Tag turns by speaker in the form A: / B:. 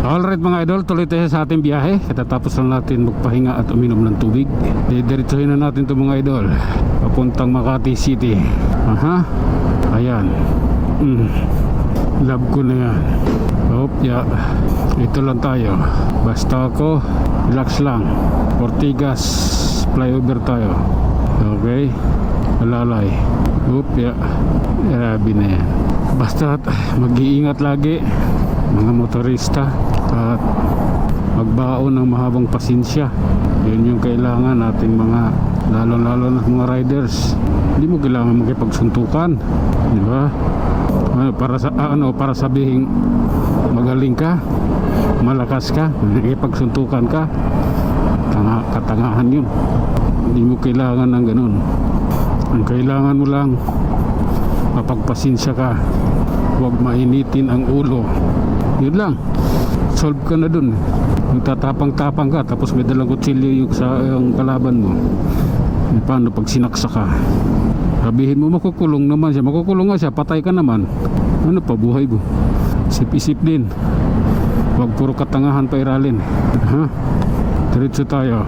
A: Alright mga idol, tuloy tayo sa ating biyahe. Katatapos lang natin magpahinga at uminom ng tubig. Didiretsuhin na natin ito mga idol, papuntang Makati City. Aha, ayan. Love ko na yan. Yeah. Ito lang tayo. Basta ako, relax lang. Ortigas flyover tayo. Okay, alalay. Yeah. Grabe na yan. Basta mag-iingat lagi mga motorista at magbaon ng mahabang pasensya. Yun yung kailangan natin mga lalo na mga riders. Hindi mo kailangan makipagsuntukan, di ba? Para sabihin magaling ka, malakas ka, makipagsuntukan ka, katangahan yun. Hindi mo kailangan ng ganun. Ang kailangan mo lang mapagpasensya ka, huwag mainitin ang ulo. Yun lang, solve ka na dun. Magtatapang-tapang ka tapos may dalang kutsilyo yung kalaban mo. Paano pag sinaksa ka? Sabihin mo makukulong naman siya, makukulong nga siya, patay ka naman. Ano pa buhay mo? Isip-isip din, huwag puro katangahan pa iralin. Diretso tayo.